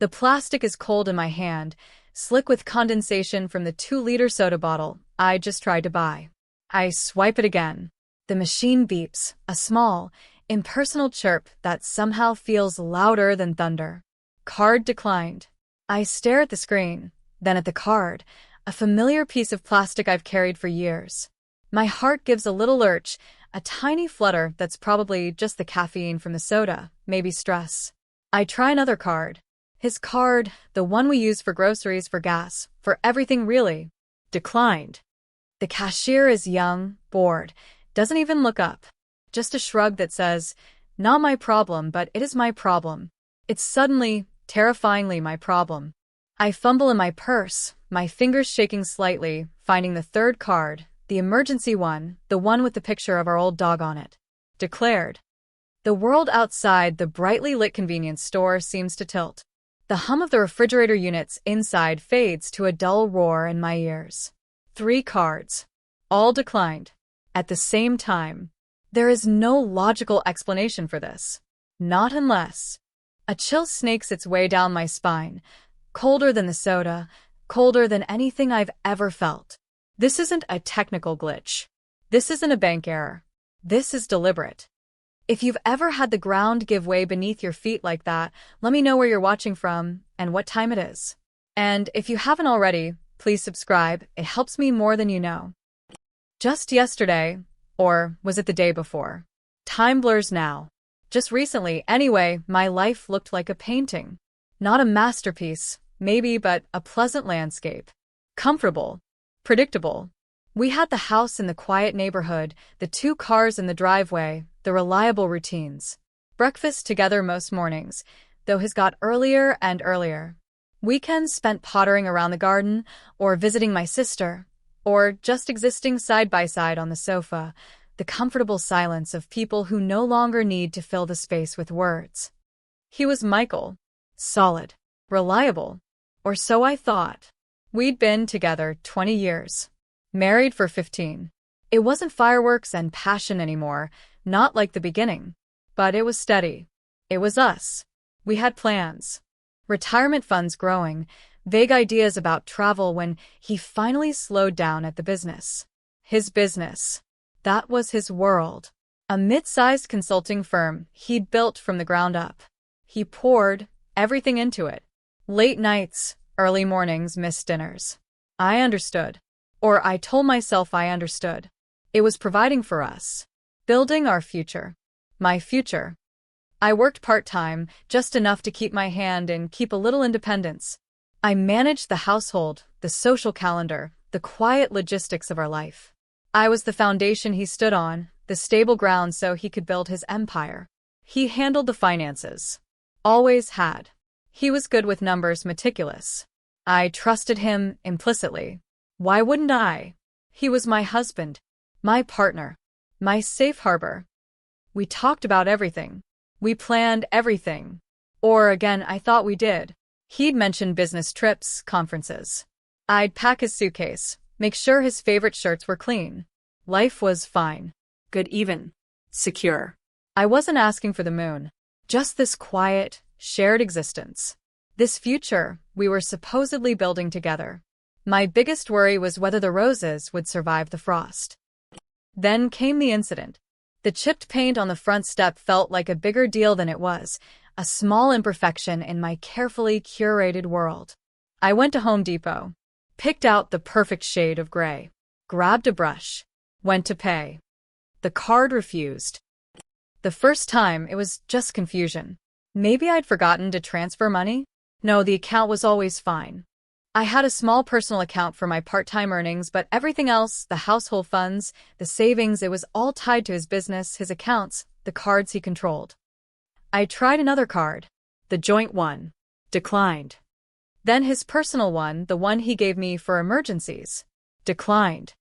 The plastic is cold in my hand, slick with condensation from the 2-liter soda bottle I just tried to buy. I swipe it again. The machine beeps, a small, impersonal chirp that somehow feels louder than thunder. Card declined. I stare at the screen, then at the card, a familiar piece of plastic I've carried for years. My heart gives a little lurch, a tiny flutter that's probably just the caffeine from the soda, maybe stress. I try another card. His card, the one we use for groceries, for gas, for everything really, declined. The cashier is young, bored, doesn't even look up. Just a shrug that says, "Not my problem, but it is my problem." It's suddenly, terrifyingly my problem. I fumble in my purse, my fingers shaking slightly, finding the third card, the emergency one, the one with the picture of our old dog on it. Declared. The world outside the brightly lit convenience store seems to tilt. The hum of the refrigerator units inside fades to a dull roar in my ears. 3 cards. All declined. At the same time. There is no logical explanation for this. Not unless. A chill snakes its way down my spine, colder than the soda, colder than anything I've ever felt. This isn't a technical glitch. This isn't a bank error. This is deliberate. If you've ever had the ground give way beneath your feet like that, let me know where you're watching from and what time it is. And if you haven't already, please subscribe. It helps me more than you know. Just yesterday, or was it the day before? Time blurs now. Just recently, anyway, my life looked like a painting. Not a masterpiece, maybe, but a pleasant landscape. Comfortable. Predictable. We had the house in the quiet neighborhood, the 2 cars in the driveway, the reliable routines. Breakfast together most mornings, though his got earlier and earlier. Weekends spent pottering around the garden, or visiting my sister, or just existing side by side on the sofa, the comfortable silence of people who no longer need to fill the space with words. He was Michael. Solid. Reliable. Or so I thought. We'd been together 20 years. Married for 15. It wasn't fireworks and passion anymore, not like the beginning. But it was steady. It was us. We had plans. Retirement funds growing, vague ideas about travel when he finally slowed down at the business. His business. That was his world. A mid-sized consulting firm he'd built from the ground up. He poured everything into it. Late nights, early mornings, missed dinners. I understood. Or I told myself I understood. It was providing for us. Building our future. My future. I worked part-time, just enough to keep my hand and keep a little independence. I managed the household, the social calendar, the quiet logistics of our life. I was the foundation he stood on, the stable ground so he could build his empire. He handled the finances. Always had. He was good with numbers, meticulous. I trusted him implicitly. Why wouldn't I? He was my husband, my partner, my safe harbor. We talked about everything. We planned everything. Or again, I thought we did. He'd mention business trips, conferences. I'd pack his suitcase, make sure his favorite shirts were clean. Life was fine. Good, even. Secure. I wasn't asking for the moon. Just this quiet, shared existence. This future we were supposedly building together. My biggest worry was whether the roses would survive the frost. Then came the incident. The chipped paint on the front step felt like a bigger deal than it was, a small imperfection in my carefully curated world. I went to Home Depot, picked out the perfect shade of gray, grabbed a brush, went to pay. The card refused. The first time, it was just confusion. Maybe I'd forgotten to transfer money? No, the account was always fine. I had a small personal account for my part-time earnings, but everything else, the household funds, the savings, it was all tied to his business, his accounts, the cards he controlled. I tried another card, the joint one, declined. Then his personal one, the one he gave me for emergencies, declined.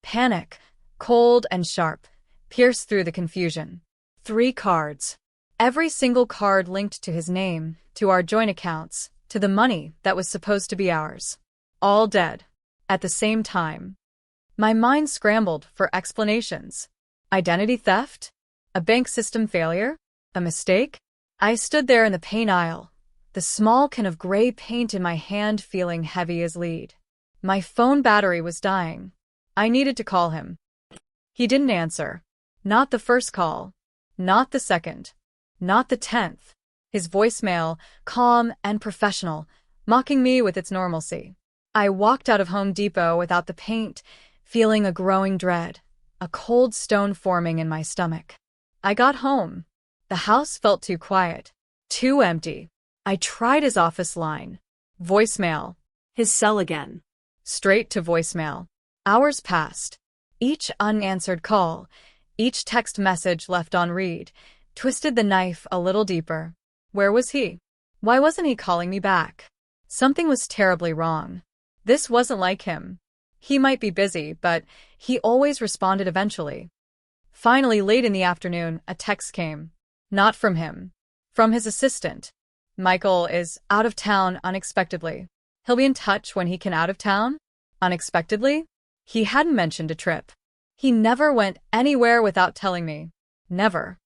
Panic, cold and sharp, pierced through the confusion. 3 cards. Every single card linked to his name, to our joint accounts, to the money that was supposed to be ours. All dead. At the same time. My mind scrambled for explanations. Identity theft? A bank system failure? A mistake? I stood there in the paint aisle, the small can of gray paint in my hand feeling heavy as lead. My phone battery was dying. I needed to call him. He didn't answer. Not the first call. Not the second. Not the 10th. His voicemail, calm and professional, mocking me with its normalcy. I walked out of Home Depot without the paint, feeling a growing dread, a cold stone forming in my stomach. I got home. The house felt too quiet, too empty. I tried his office line. Voicemail. His cell again. Straight to voicemail. Hours passed. Each unanswered call, each text message left on read, twisted the knife a little deeper. Where was he? Why wasn't he calling me back? Something was terribly wrong. This wasn't like him. He might be busy, but he always responded eventually. Finally, late in the afternoon, a text came. Not from him. From his assistant. Michael is out of town unexpectedly. He'll be in touch when he can. Out of town? Unexpectedly? He hadn't mentioned a trip. He never went anywhere without telling me. Never.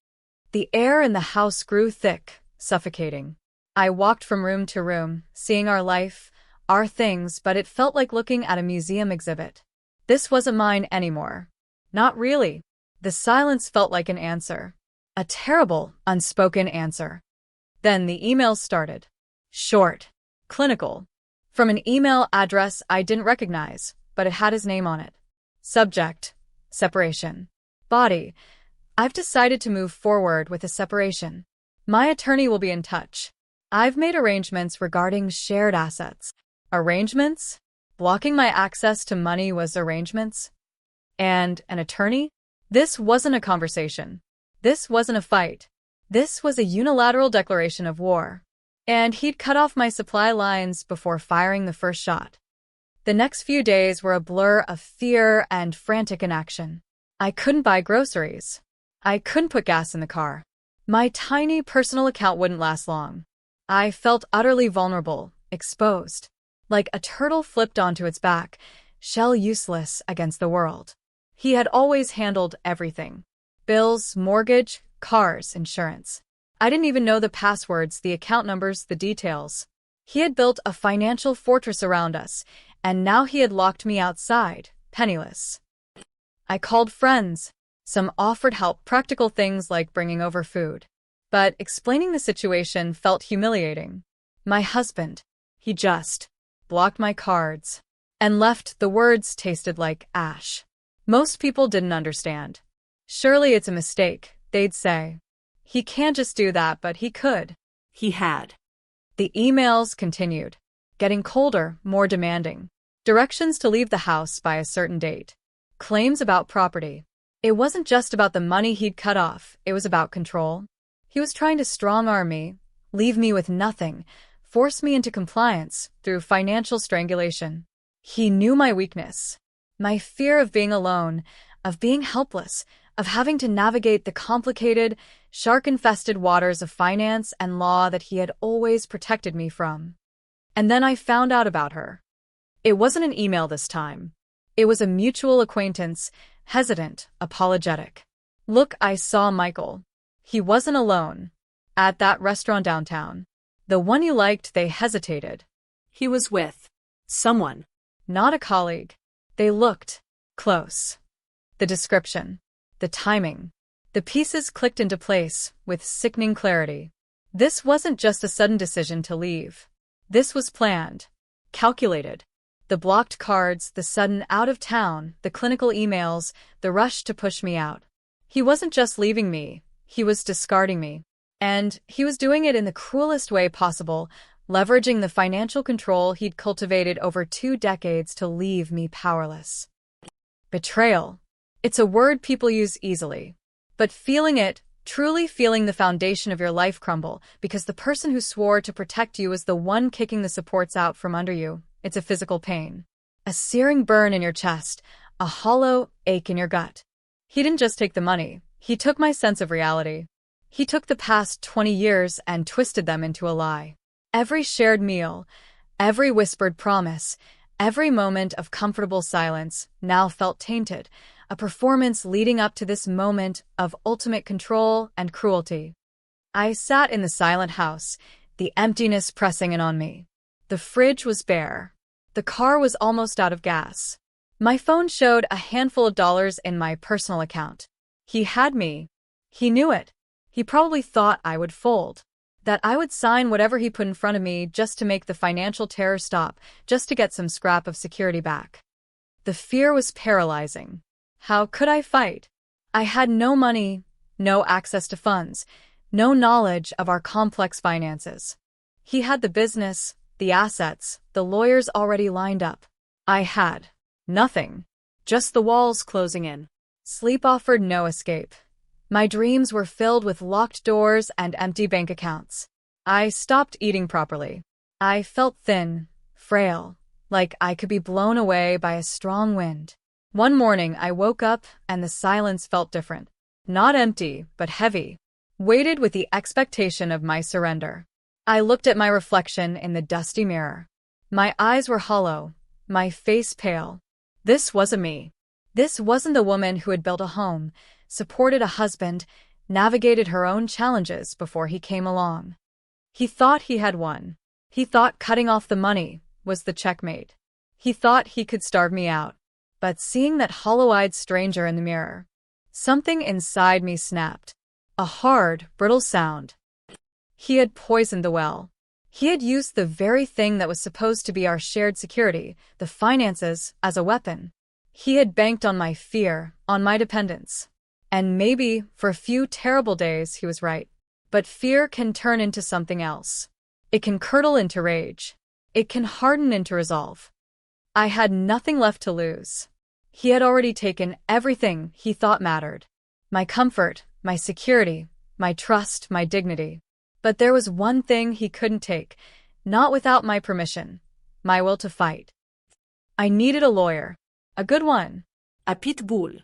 The air in the house grew thick, suffocating. I walked from room to room, seeing our life, our things, but it felt like looking at a museum exhibit. This wasn't mine anymore. Not really. The silence felt like an answer. A terrible, unspoken answer. Then the emails started. Short. Clinical. From an email address I didn't recognize, but it had his name on it. Subject. Separation. Body. I've decided to move forward with a separation. My attorney will be in touch. I've made arrangements regarding shared assets. Arrangements? Blocking my access to money was arrangements? And an attorney? This wasn't a conversation. This wasn't a fight. This was a unilateral declaration of war. And he'd cut off my supply lines before firing the first shot. The next few days were a blur of fear and frantic inaction. I couldn't buy groceries. I couldn't put gas in the car. My tiny personal account wouldn't last long. I felt utterly vulnerable, exposed. Like a turtle flipped onto its back, shell useless against the world. He had always handled everything. Bills, mortgage, cars, insurance. I didn't even know the passwords, the account numbers, the details. He had built a financial fortress around us, and now he had locked me outside, penniless. I called friends. Some offered help, practical things like bringing over food. But explaining the situation felt humiliating. My husband, he just blocked my cards and left. The words tasted like ash. Most people didn't understand. Surely it's a mistake, they'd say. He can't just do that, but he could. He had. The emails continued, getting colder, more demanding. Directions to leave the house by a certain date. Claims about property. It wasn't just about the money he'd cut off, it was about control. He was trying to strong-arm me, leave me with nothing, force me into compliance through financial strangulation. He knew my weakness. My fear of being alone, of being helpless, of having to navigate the complicated, shark-infested waters of finance and law that he had always protected me from. And then I found out about her. It wasn't an email this time. It was a mutual acquaintance, hesitant, apologetic. Look, I saw Michael. He wasn't alone. At that restaurant downtown. The one you liked. They hesitated. He was with someone. Not a colleague. They looked close. The description. The timing. The pieces clicked into place with sickening clarity. This wasn't just a sudden decision to leave. This was planned. Calculated. The blocked cards, the sudden out of town, the clinical emails, the rush to push me out. He wasn't just leaving me, he was discarding me. And he was doing it in the cruelest way possible, leveraging the financial control he'd cultivated over 2 decades to leave me powerless. Betrayal. It's a word people use easily. But feeling it, truly feeling the foundation of your life crumble because the person who swore to protect you is the one kicking the supports out from under you, it's a physical pain. A searing burn in your chest, a hollow ache in your gut. He didn't just take the money, he took my sense of reality. He took the past 20 years and twisted them into a lie. Every shared meal, every whispered promise, every moment of comfortable silence now felt tainted, a performance leading up to this moment of ultimate control and cruelty. I sat in the silent house, the emptiness pressing in on me. The fridge was bare. The car was almost out of gas. My phone showed a handful of dollars in my personal account. He had me. He knew it. He probably thought I would fold, that I would sign whatever he put in front of me just to make the financial terror stop, just to get some scrap of security back. The fear was paralyzing. How could I fight? I had no money, no access to funds, no knowledge of our complex finances. He had the business, the assets, the lawyers already lined up. I had nothing, just the walls closing in. Sleep offered no escape. My dreams were filled with locked doors and empty bank accounts. I stopped eating properly. I felt thin, frail, like I could be blown away by a strong wind. One morning I woke up and the silence felt different. Not empty, but heavy, weighted with the expectation of my surrender. I looked at my reflection in the dusty mirror. My eyes were hollow, my face pale. This wasn't me. This wasn't the woman who had built a home, supported a husband, navigated her own challenges before he came along. He thought he had won. He thought cutting off the money was the checkmate. He thought he could starve me out. But seeing that hollow-eyed stranger in the mirror, something inside me snapped. A hard, brittle sound. He had poisoned the well. He had used the very thing that was supposed to be our shared security, the finances, as a weapon. He had banked on my fear, on my dependence. And maybe, for a few terrible days, he was right. But fear can turn into something else. It can curdle into rage. It can harden into resolve. I had nothing left to lose. He had already taken everything he thought mattered. My comfort, my security, my trust, my dignity. But there was one thing he couldn't take, not without my permission, my will to fight. I needed a lawyer. A good one. A pitbull.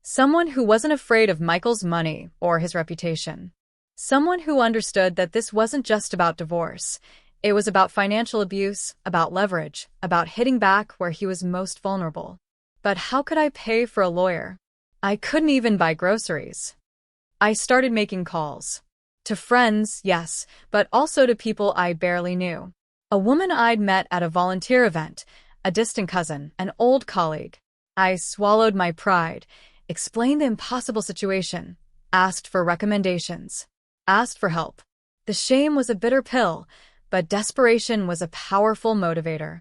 Someone who wasn't afraid of Michael's money or his reputation. Someone who understood that this wasn't just about divorce. It was about financial abuse, about leverage, about hitting back where he was most vulnerable. But how could I pay for a lawyer? I couldn't even buy groceries. I started making calls. To friends, yes, but also to people I barely knew. A woman I'd met at a volunteer event, a distant cousin, an old colleague. I swallowed my pride, explained the impossible situation, asked for recommendations, asked for help. The shame was a bitter pill, but desperation was a powerful motivator.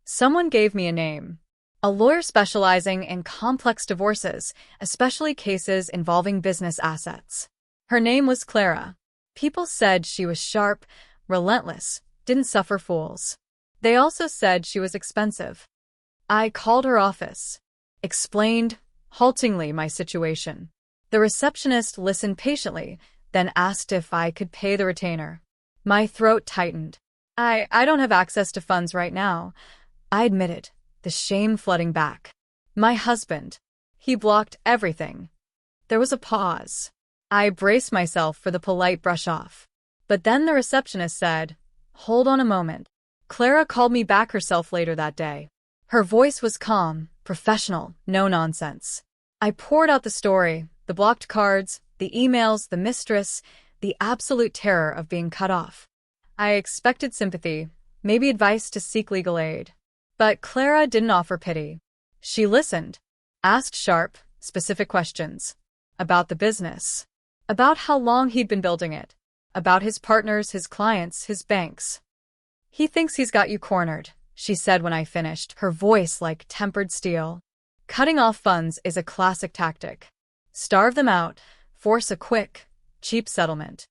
Someone gave me a name. A lawyer specializing in complex divorces, especially cases involving business assets. Her name was Clara. People said she was sharp, relentless, didn't suffer fools. They also said she was expensive. I called her office, explained, haltingly, my situation. The receptionist listened patiently, then asked if I could pay the retainer. My throat tightened. I don't have access to funds right now. I admitted, the shame flooding back. My husband. He blocked everything. There was a pause. I braced myself for the polite brush-off. But then the receptionist said, "Hold on a moment." Clara called me back herself later that day. Her voice was calm, professional, no nonsense. I poured out the story, the blocked cards, the emails, the mistress, the absolute terror of being cut off. I expected sympathy, maybe advice to seek legal aid. But Clara didn't offer pity. She listened, asked sharp, specific questions. About the business. About how long he'd been building it. About his partners, his clients, his banks. "He thinks he's got you cornered," she said when I finished, her voice like tempered steel. Cutting off funds is a classic tactic. Starve them out, force a quick, cheap settlement.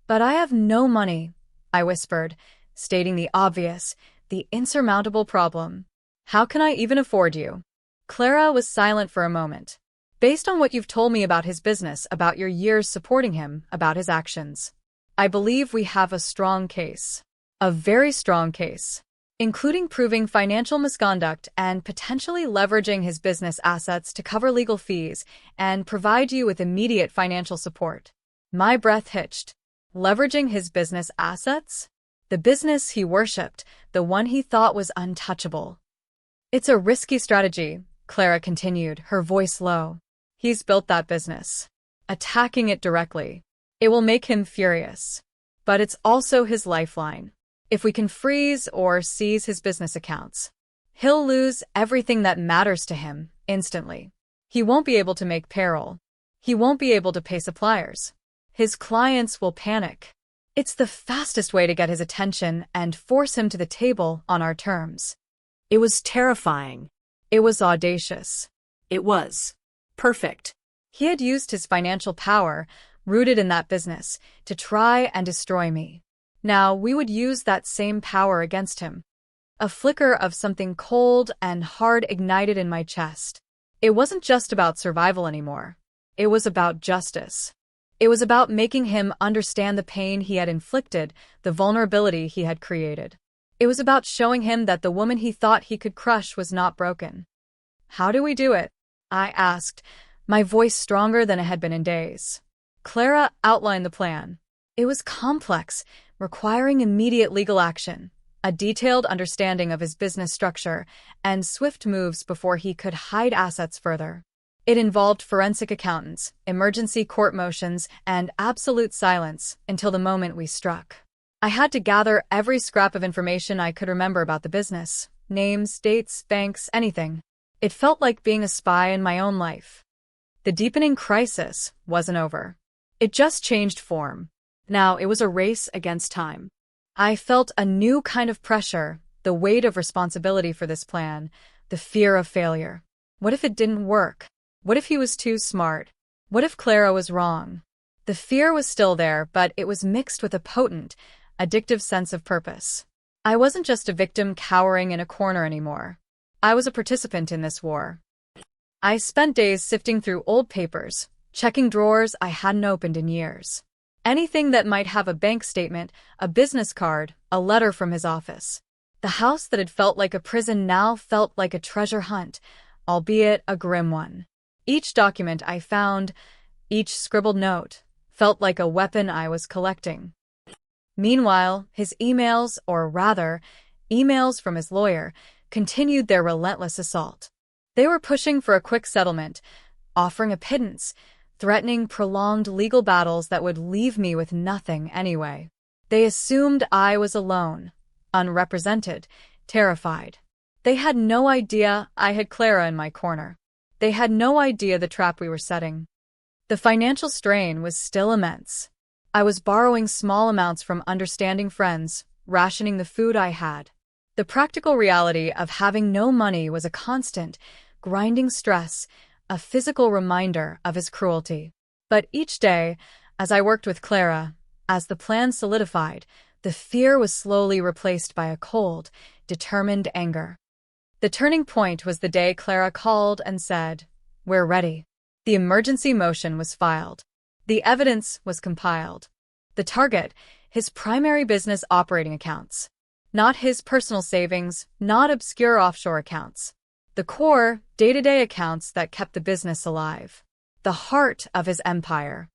"But I have no money," I whispered, stating the obvious, the insurmountable problem. "How can I even afford you?" Clara was silent for a moment. "Based on what you've told me about his business, about your years supporting him, about his actions, I believe we have a strong case. A very strong case. Including proving financial misconduct and potentially leveraging his business assets to cover legal fees and provide you with immediate financial support." My breath hitched. Leveraging his business assets? The business he worshipped, the one he thought was untouchable. "It's a risky strategy," Clara continued, her voice low. "He's built that business. Attacking it directly. It will make him furious. but it's also his lifeline. If we can freeze or seize his business accounts, he'll lose everything that matters to him instantly. He won't be able to make payroll. He won't be able to pay suppliers. His clients will panic. It's the fastest way to get his attention and force him to the table on our terms. It was terrifying. It was audacious. It was perfect. He had used his financial power, rooted in that business, to try and destroy me. Now we would use that same power against him. A flicker of something cold and hard ignited in my chest. It wasn't just about survival anymore. It was about justice. It was about making him understand the pain he had inflicted, the vulnerability he had created. It was about showing him that the woman he thought he could crush was not broken. How do we do it? I asked, my voice stronger than it had been in days. Clara outlined the plan. It was complex, requiring immediate legal action, a detailed understanding of his business structure, and swift moves before he could hide assets further. It involved forensic accountants, emergency court motions, and absolute silence until the moment we struck. I had to gather every scrap of information I could remember about the business. Names, dates, banks, anything. It felt like being a spy in my own life. The deepening crisis wasn't over. It just changed form. Now it was a race against time. I felt a new kind of pressure, the weight of responsibility for this plan, the fear of failure. What if it didn't work? What if he was too smart? What if Clara was wrong? The fear was still there, but it was mixed with a potent, addictive sense of purpose. I wasn't just a victim cowering in a corner anymore. I was a participant in this war. I spent days sifting through old papers, checking drawers I hadn't opened in years. Anything that might have a bank statement, a business card, a letter from his office. The house that had felt like a prison now felt like a treasure hunt, albeit a grim one. Each document I found, each scribbled note, felt like a weapon I was collecting. Meanwhile, his emails, or rather, emails from his lawyer, continued their relentless assault. They were pushing for a quick settlement, offering a pittance, threatening prolonged legal battles that would leave me with nothing anyway. They assumed I was alone, unrepresented, terrified. They had no idea I had Clara in my corner. They had no idea the trap we were setting. The financial strain was still immense. I was borrowing small amounts from understanding friends, rationing the food I had. The practical reality of having no money was a constant, grinding stress, a physical reminder of his cruelty. But each day, as I worked with Clara, as the plan solidified, the fear was slowly replaced by a cold, determined anger. The turning point was the day Clara called and said, "We're ready." The emergency motion was filed. The evidence was compiled. The target, his primary business operating accounts. Not his personal savings, not obscure offshore accounts. The core, day-to-day accounts that kept the business alive. The heart of his empire.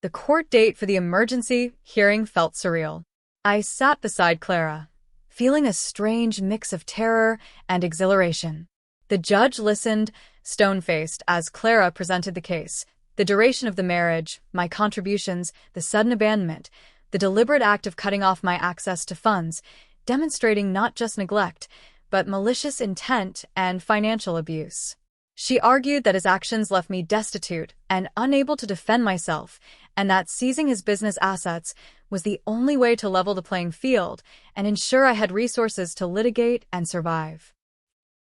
The court date for the emergency hearing felt surreal. I sat beside Clara, feeling a strange mix of terror and exhilaration. The judge listened, stone-faced, as Clara presented the case. The duration of the marriage, my contributions, the sudden abandonment, the deliberate act of cutting off my access to funds, demonstrating not just neglect, but malicious intent and financial abuse. She argued that his actions left me destitute and unable to defend myself, and that seizing his business assets was the only way to level the playing field and ensure I had resources to litigate and survive.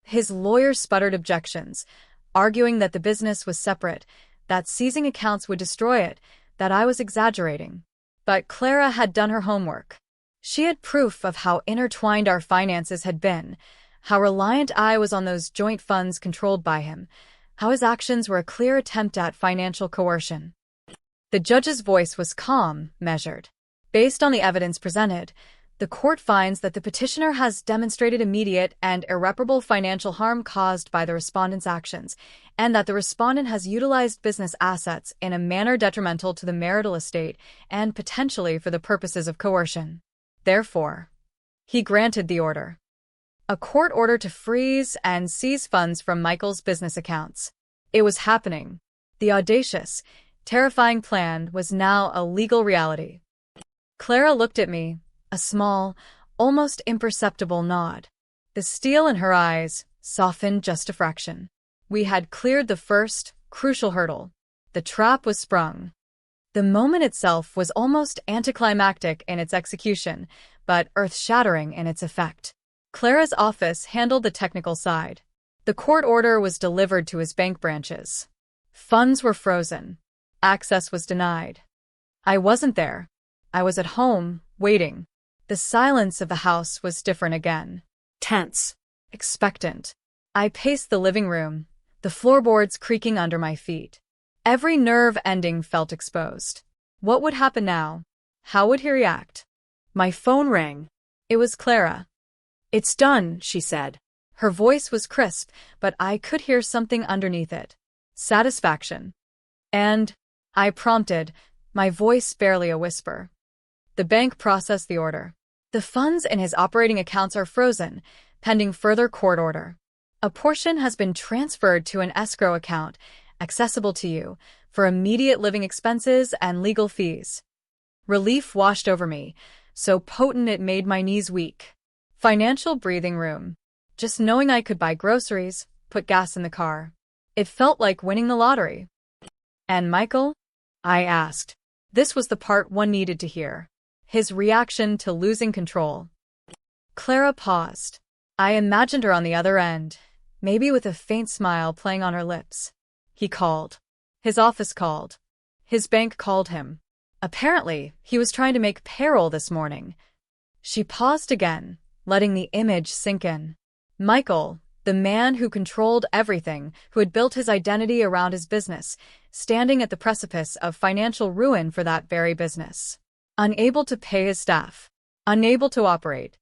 His lawyer sputtered objections, arguing that the business was separate, that seizing accounts would destroy it, that I was exaggerating. But Clara had done her homework. She had proof of how intertwined our finances had been, how reliant I was on those joint funds controlled by him, how his actions were a clear attempt at financial coercion. The judge's voice was calm, measured. Based on the evidence presented, the court finds that the petitioner has demonstrated immediate and irreparable financial harm caused by the respondent's actions, and that the respondent has utilized business assets in a manner detrimental to the marital estate and potentially for the purposes of coercion. Therefore, he granted the order. A court order to freeze and seize funds from Michael's business accounts. It was happening. The audacious, terrifying plan was now a legal reality. Clara looked at me, a small, almost imperceptible nod. The steel in her eyes softened just a fraction. We had cleared the first, crucial hurdle. The trap was sprung. The moment itself was almost anticlimactic in its execution, but earth-shattering in its effect. Clara's office handled the technical side. The court order was delivered to his bank branches. Funds were frozen. Access was denied. I wasn't there. I was at home, waiting. The silence of the house was different again. Tense. Expectant. I paced the living room, the floorboards creaking under my feet. Every nerve ending felt exposed. What would happen now? How would he react? My phone rang. It was Clara. It's done, she said. Her voice was crisp, but I could hear something underneath it. Satisfaction. And, I prompted, my voice barely a whisper. The bank processed the order. The funds in his operating accounts are frozen, pending further court order. A portion has been transferred to an escrow account, accessible to you, for immediate living expenses and legal fees. Relief washed over me, so potent it made my knees weak. Financial breathing room. Just knowing I could buy groceries, put gas in the car. It felt like winning the lottery. And Michael? I asked. This was the part one needed to hear. His reaction to losing control. Clara paused. I imagined her on the other end, maybe with a faint smile playing on her lips. He called. His office called. His bank called him. Apparently, he was trying to make payroll this morning. She paused again, letting the image sink in. Michael, the man who controlled everything, who had built his identity around his business, standing at the precipice of financial ruin for that very business. Unable to pay his staff. Unable to operate.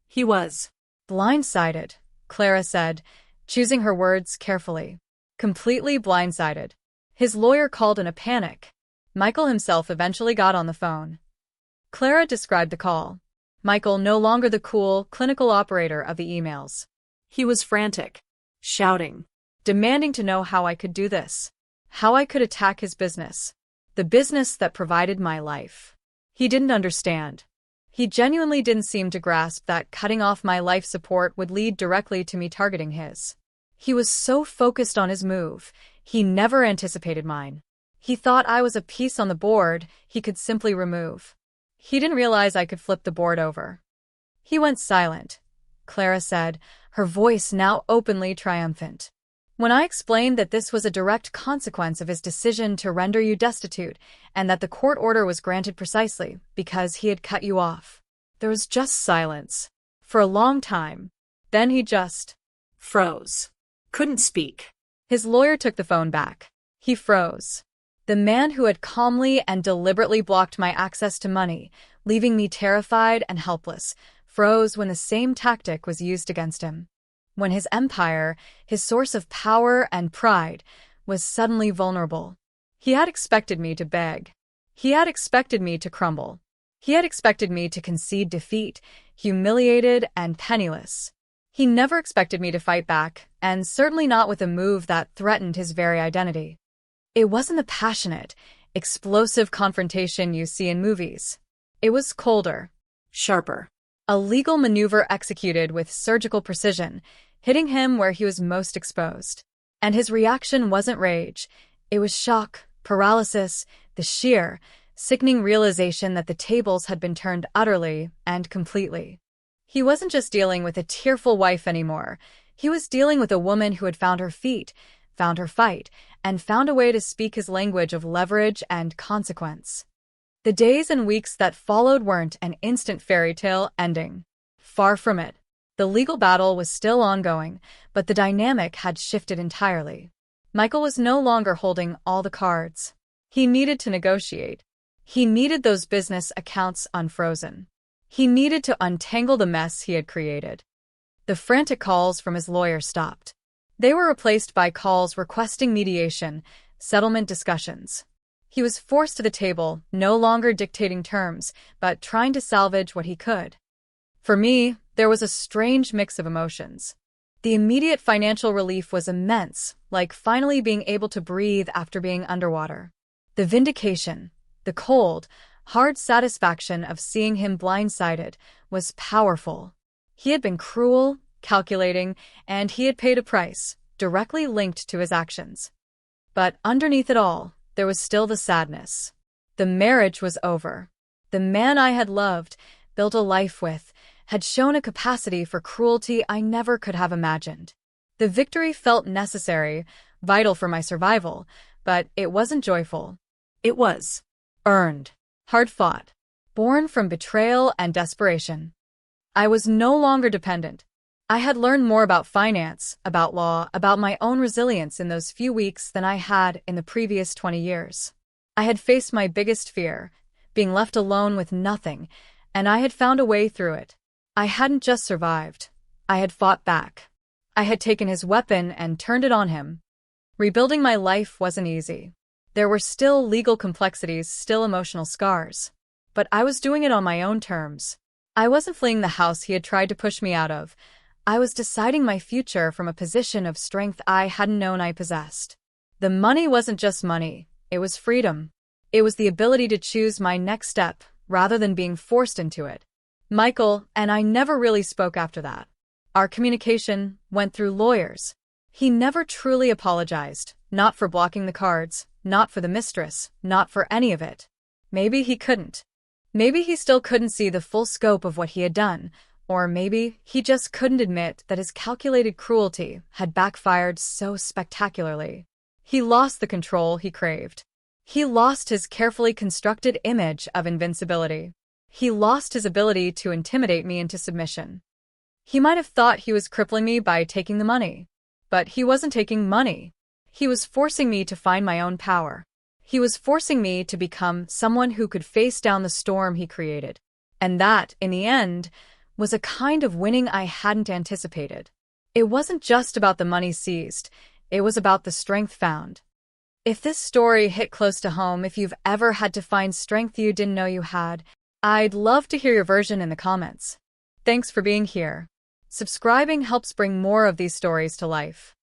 He was blindsided, Clara said, choosing her words carefully. Completely blindsided. His lawyer called in a panic. Michael himself eventually got on the phone. Clara described the call. Michael no longer the cool, clinical operator of the emails. He was frantic, shouting, demanding to know how I could do this. How I could attack his business. The business that provided my life. He didn't understand. He genuinely didn't seem to grasp that cutting off my life support would lead directly to me targeting his. He was so focused on his move, he never anticipated mine. He thought I was a piece on the board he could simply remove. He didn't realize I could flip the board over. He went silent, Clara said, her voice now openly triumphant. When I explained that this was a direct consequence of his decision to render you destitute, and that the court order was granted precisely because he had cut you off, there was just silence. For a long time. Then he just froze. Couldn't speak. His lawyer took the phone back. He froze. The man who had calmly and deliberately blocked my access to money, leaving me terrified and helpless, froze when the same tactic was used against him. When his empire, his source of power and pride, was suddenly vulnerable. He had expected me to beg. He had expected me to crumble. He had expected me to concede defeat, humiliated and penniless. He never expected me to fight back, and certainly not with a move that threatened his very identity. It wasn't the passionate, explosive confrontation you see in movies. It was colder, sharper. A legal maneuver executed with surgical precision, hitting him where he was most exposed. And his reaction wasn't rage. It was shock, paralysis, the sheer, sickening realization that the tables had been turned utterly and completely. He wasn't just dealing with a tearful wife anymore. He was dealing with a woman who had found her feet, found her fight, and found a way to speak his language of leverage and consequence. The days and weeks that followed weren't an instant fairy tale ending. Far from it. The legal battle was still ongoing, but the dynamic had shifted entirely. Michael was no longer holding all the cards. He needed to negotiate. He needed those business accounts unfrozen. He needed to untangle the mess he had created. The frantic calls from his lawyer stopped. They were replaced by calls requesting mediation, settlement discussions. He was forced to the table, no longer dictating terms, but trying to salvage what he could. For me, there was a strange mix of emotions. The immediate financial relief was immense, like finally being able to breathe after being underwater. The vindication, the cold, hard satisfaction of seeing him blindsided was powerful. He had been cruel, calculating, and he had paid a price, directly linked to his actions. But underneath it all, there was still the sadness. The marriage was over. The man I had loved, built a life with, had shown a capacity for cruelty I never could have imagined. The victory felt necessary, vital for my survival, but it wasn't joyful. It was Earned. Hard-fought. Born from betrayal and desperation. I was no longer dependent. I had learned more about finance, about law, about my own resilience in those few weeks than I had in the previous 20 years. I had faced my biggest fear, being left alone with nothing, and I had found a way through it. I hadn't just survived. I had fought back. I had taken his weapon and turned it on him. Rebuilding my life wasn't easy. There were still legal complexities, still emotional scars. But I was doing it on my own terms. I wasn't fleeing the house he had tried to push me out of. I was deciding my future from a position of strength I hadn't known I possessed. The money wasn't just money, it was freedom. It was the ability to choose my next step, rather than being forced into it. Michael and I never really spoke after that. Our communication went through lawyers. He never truly apologized, not for blocking the cards, not for the mistress, not for any of it. Maybe he couldn't. Maybe he still couldn't see the full scope of what he had done, or maybe he just couldn't admit that his calculated cruelty had backfired so spectacularly. He lost the control he craved. He lost his carefully constructed image of invincibility. He lost his ability to intimidate me into submission. He might have thought he was crippling me by taking the money. But he wasn't taking money. He was forcing me to find my own power. He was forcing me to become someone who could face down the storm he created. And that, in the end, was a kind of winning I hadn't anticipated. It wasn't just about the money seized, it was about the strength found. If this story hit close to home, if you've ever had to find strength you didn't know you had, I'd love to hear your version in the comments. Thanks for being here. Subscribing helps bring more of these stories to life.